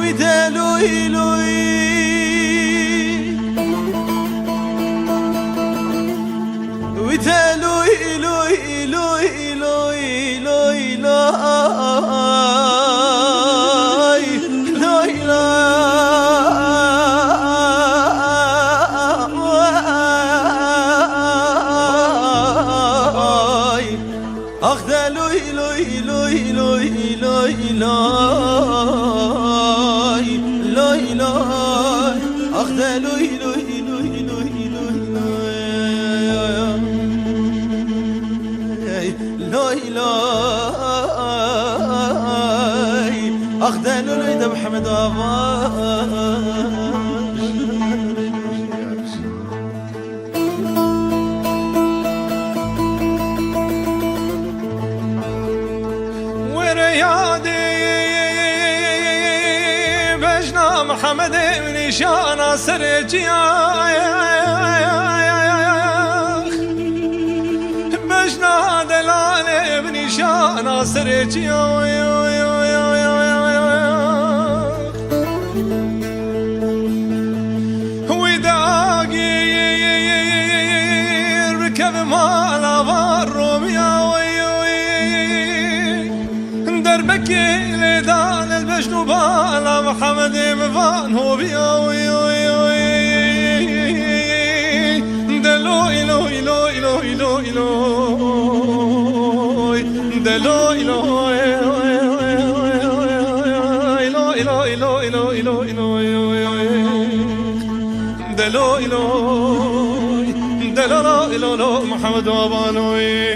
ويدالوي لوي ويدالوي لوي لوي لوي لوي لوي أخذ لوي لوي لوي لوي لوي لوي لوي أخذ لوي لوي لوي لوي لوي لوي أخذ لوي ده محمد محمد من شان سرجيا بجنا دلال من شان سرجيا وداقي ركب مال الروميا دربك لدان البجن بالا محمد مفان هو بياوي دلوي لوي لوي لوي لوي لوي دلوي لوي لوي لوي لوي لوي لوي دلوي لوي دلوي لوي محمد وابانوي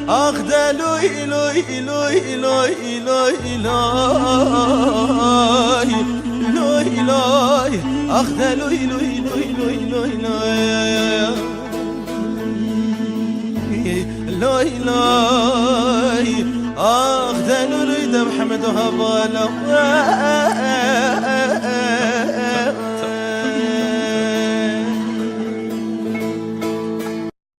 أخذ لوي لوي لوي لوي لوي لوي لوي أخذ لوي لوي لوي لوي لوي لوي لوي أخذ لوي ده محمد وهباله